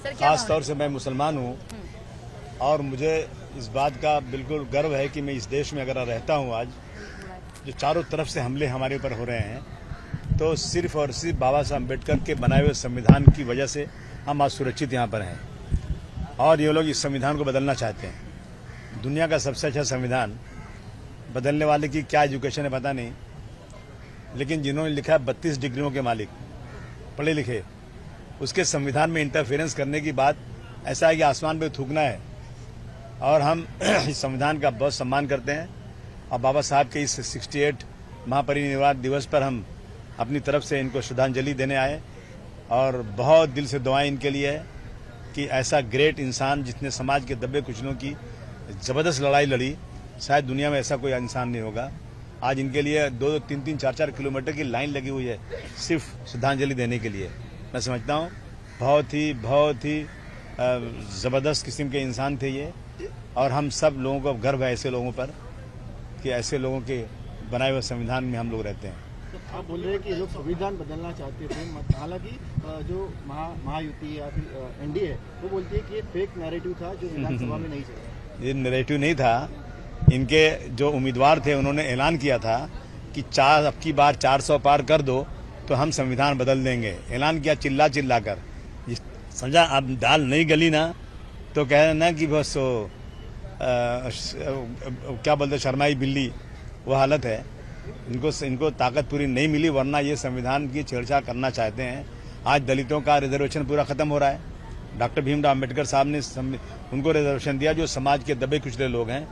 खास तौर से मैं मुसलमान हूँ और मुझे इस बात का बिल्कुल गर्व है कि मैं इस देश में अगर रहता हूँ आज, जो चारों तरफ से हमले हमारे ऊपर हो रहे हैं, तो सिर्फ और सिर्फ बाबा साहब अम्बेडकर के बनाए हुए संविधान की वजह से हम आज सुरक्षित यहाँ पर हैं। और ये लोग इस संविधान को बदलना चाहते हैं। दुनिया का सबसे अच्छा संविधान बदलने वाले की क्या एजुकेशन है पता नहीं, लेकिन जिन्होंने लिखा है 32 डिग्रियों के मालिक, पढ़े लिखे, उसके संविधान में इंटरफेरेंस करने की बात ऐसा है कि आसमान पे थूकना है। और हम इस संविधान का बहुत सम्मान करते हैं और बाबा साहब के इस 68 महापरिनिर्वाण दिवस पर हम अपनी तरफ से इनको श्रद्धांजलि देने आए और बहुत दिल से दुआएं इनके लिए है कि ऐसा ग्रेट इंसान जिसने समाज के दबे कुचलों की ज़बरदस्त लड़ाई लड़ी, शायद दुनिया में ऐसा कोई इंसान नहीं होगा। आज इनके लिए 2-2, 3-3, 4-4 किलोमीटर की लाइन लगी हुई है सिर्फ श्रद्धांजलि देने के लिए। मैं समझता हूँ बहुत ही ज़बरदस्त किस्म के इंसान थे ये, और हम सब लोगों को गर्व है ऐसे लोगों पर कि ऐसे लोगों के बनाए हुए संविधान में हम लोग रहते हैं। तो आप बोल रहे हैं कि लोग संविधान बदलना चाहते थे, हालांकि जो महायुति या फिर एनडीए वो बोलती है कि ये फेक नैरेटिव था जो विधानसभा में नहीं चला। ये नैरेटिव नहीं था। इनके जो उम्मीदवार थे उन्होंने ऐलान किया था कि अब की बार 400 पार कर दो तो हम संविधान बदल देंगे। ऐलान किया चिल्ला चिल्ला कर, समझा। अब दाल नहीं गली ना तो कह रहे ना कि बस क्या बोलते शर्माई बिल्ली, वो हालत है। इनको ताकत पूरी नहीं मिली, वरना ये संविधान की छेड़छाड़ करना चाहते हैं। आज दलितों का रिजर्वेशन पूरा खत्म हो रहा है। डॉक्टर भीमराव अम्बेडकर साहब ने उनको रिजर्वेशन दिया जो समाज के दबे कुचले लोग हैं,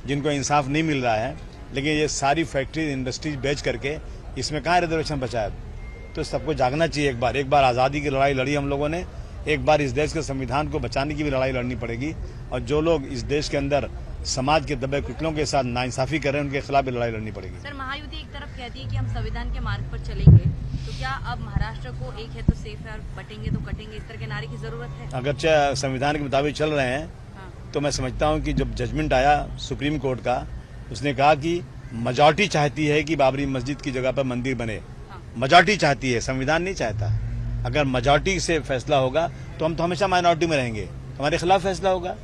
जिनको इंसाफ नहीं मिल रहा है। लेकिन ये सारी फैक्ट्री इंडस्ट्रीज बेच करके इसमें कहाँ रिजर्वेशन बचा है। तो सबको जागना चाहिए। एक बार आज़ादी की लड़ाई लड़ी हम लोगों ने, एक बार इस देश के संविधान को बचाने की भी लड़ाई लड़नी पड़ेगी। और जो लोग इस देश के अंदर समाज के दबे कुचलों के साथ नाइंसाफी कर रहे हैं, उनके खिलाफ भी लड़ाई लड़नी पड़ेगी। सर, महायुति एक तरफ कहती है कि हम संविधान के मार्ग पर चलेंगे, तो क्या अब महाराष्ट्र को एक है तो सेफ है और बटेंगे तो कटेंगे, इस तरह के नारे की जरूरत है? अगरचे संविधान के मुताबिक चल रहे हैं, तो मैं समझता हूँ कि जब जजमेंट आया सुप्रीम कोर्ट का, उसने कहा कि मेजॉरिटी चाहती है कि बाबरी मस्जिद की जगह पर मंदिर बने। मेजॉरिटी चाहती है, संविधान नहीं चाहता। अगर मेजॉरिटी से फैसला होगा तो हम तो हमेशा माइनॉरिटी में रहेंगे, हमारे खिलाफ फैसला होगा।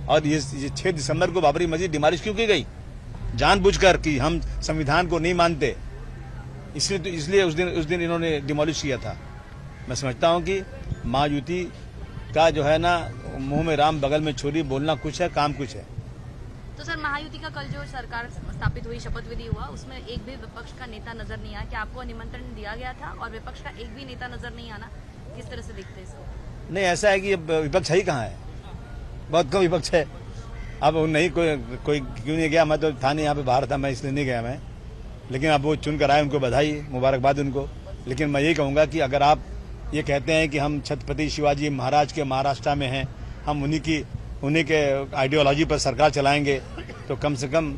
और ये 6 दिसंबर को बाबरी मस्जिद डिमोलिश क्यों की गई? जानबूझकर कि हम संविधान को नहीं मानते, इसलिए उस दिन इन्होंने डिमोलिश किया था। मैं समझता हूं कि महायुति का जो है ना, मुंह में राम बगल में छुरी, बोलना कुछ है काम कुछ है। तो सर, महायुति का कल जो सरकार स्थापित हुई, शपथ विधि हुआ, उसमें एक भी विपक्ष का नेता नजर नहीं आया। क्या आपको निमंत्रण दिया गया था और विपक्ष का एक भी नेता नजर नहीं आना, किस तरह से देखते हैं इसको? नहीं, ऐसा है कि विपक्ष है ही कहाँ है, बहुत कम विपक्ष है। अब नहीं कोई क्यों नहीं गया, मैं तो था नहीं यहाँ पे, बाहर था मैं, इसलिए नहीं गया मैं। लेकिन अब वो चुन कर आए, उनको बधाई, मुबारकबाद उनको। लेकिन मैं यही कहूँगा कि अगर आप ये कहते हैं कि हम छत्रपति शिवाजी महाराज के महाराष्ट्र में हैं, हम उन्हीं के आइडियोलॉजी पर सरकार चलाएंगे, तो कम से कम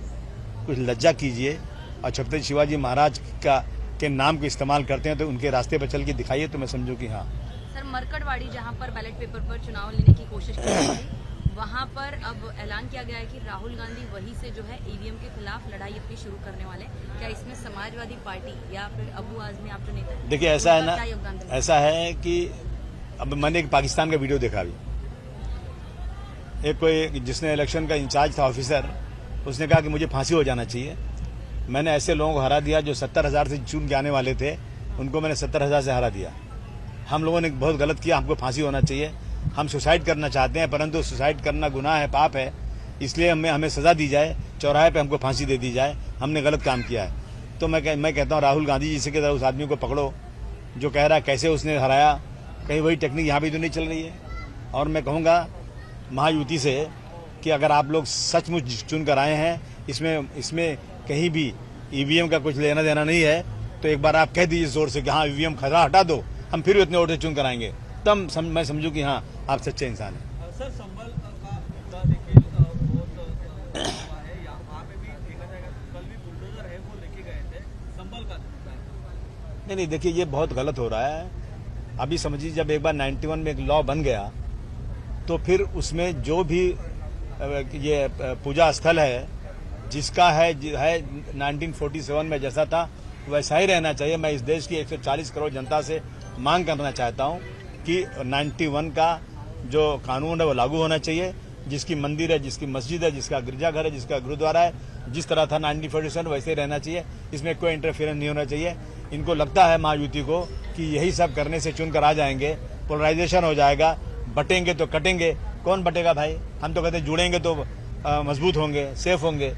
कुछ लज्जा कीजिए। और छत्रपति शिवाजी महाराज के नाम को इस्तेमाल करते हैं तो उनके रास्ते पर चल के दिखाइए, तो मैं समझूँ कि हाँ। सर, मरकटवाड़ी जहां पर बैलेट पेपर पर चुनाव लेने की कोशिश की गई थी, वहां पर अब ऐलान किया गया है कि राहुल गांधी वहीं से जो है ईवीएम के खिलाफ लड़ाई अपनी शुरू करने वाले। क्या इसमें समाजवादी पार्टी या फिर अबू आजमी, आप जो नेता, देखिए ऐसा है ना, ऐसा है कि अब मैंने एक पाकिस्तान का वीडियो देखा अभी, एक कोई जिसने इलेक्शन का इंचार्ज था ऑफिसर, उसने कहा कि मुझे फांसी हो जाना चाहिए। मैंने ऐसे लोगों को हरा दिया जो 70,000 से चुन के आने वाले थे, उनको मैंने 70,000 से हरा दिया। हम लोगों ने बहुत गलत किया, हमको फांसी होना चाहिए। हम सुसाइड करना चाहते हैं, परंतु सुसाइड करना गुनाह है, पाप है, इसलिए हमें सजा दी जाए, चौराहे पे हमको फांसी दे दी जाए, हमने गलत काम किया है। तो मैं कहता हूँ राहुल गांधी जी से कि उस आदमी को पकड़ो जो कह रहा है कैसे उसने हराया, कहीं वही टेक्निक यहाँ भी तो नहीं चल रही है। और मैं कहूँगा महायुति से कि अगर आप लोग सचमुच चुन कर आए हैं, इसमें कहीं भी ईवीएम का कुछ लेना देना नहीं है, तो एक बार आप कह दीजिए जोर से कि हाँ ईवीएम खतरा हटा दो, हम फिर उतने वोट से चुन कराएंगे, तब मैं समझूं कि हाँ आप सच्चे इंसान हैं। सर, संभल का मुद्दा देखिए बहुत है, यहाँ पे भी देखा जाएगा, कल भी बुलडोजर है वो लेके गए थे, संभल का नहीं, देखिए ये बहुत गलत हो रहा है। अभी समझिए जब एक बार 91 में एक लॉ बन गया, तो फिर उसमें जो भी ये पूजा स्थल है जिसका है 1947 में जैसा था वैसा ही रहना चाहिए। मैं इस देश की 140 करोड़ जनता से मांग करना चाहता हूं कि 91 का जो कानून है वो लागू होना चाहिए। जिसकी मंदिर है, जिसकी मस्जिद है, जिसका गिरजाघर है, जिसका गुरुद्वारा है, जिस तरह था 1947 वैसे ही रहना चाहिए। इसमें कोई इंटरफेरेंस नहीं होना चाहिए। इनको लगता है महायुति को कि यही सब करने से चुनकर आ जाएंगे, पोलराइजेशन हो जाएगा, बटेंगे तो कटेंगे। कौन बटेगा भाई? हम तो कहते हैं जुड़ेंगे तो मजबूत होंगे, सेफ होंगे।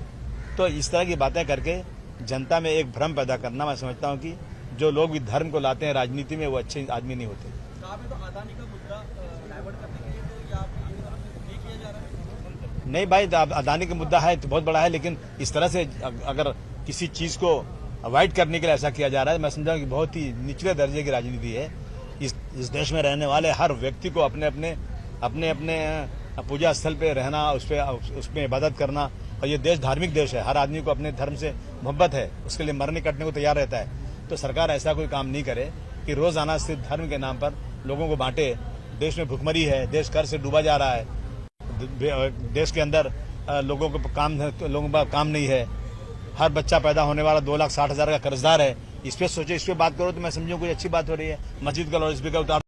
तो इस तरह की बातें करके जनता में एक भ्रम पैदा करना, मैं समझता हूँ कि जो लोग भी धर्म को लाते हैं राजनीति में वो अच्छे आदमी नहीं होते। कहा पे तो अदानी का मुद्दा डाइवर्ट करने के लिए तो या ये किया जा रहा है? नहीं भाई, अदानी का मुद्दा है तो बहुत बड़ा है, लेकिन इस तरह से अगर किसी चीज को अवॉइड करने के लिए ऐसा किया जा रहा है, मैं समझा कि बहुत ही निचले दर्जे की राजनीति है। इस देश में रहने वाले हर व्यक्ति को अपने अपने पूजा स्थल पे रहना, उसमें इबादत करना, और ये देश धार्मिक देश है। हर आदमी को अपने धर्म से मोहब्बत है, उसके लिए मरने कटने को तैयार रहता है। तो सरकार ऐसा कोई काम नहीं करे कि रोजाना सिर्फ धर्म के नाम पर लोगों को बांटे। देश में भुखमरी है, देश कर्ज से डूबा जा रहा है, देश के अंदर लोगों का काम नहीं है। हर बच्चा पैदा होने वाला 2,60,000 का कर्जदार है। इस पे सोचो, इस पे बात करो तो मैं समझूं कोई अच्छी बात हो रही है। मस्जिद का लाउडस्पीकर उतार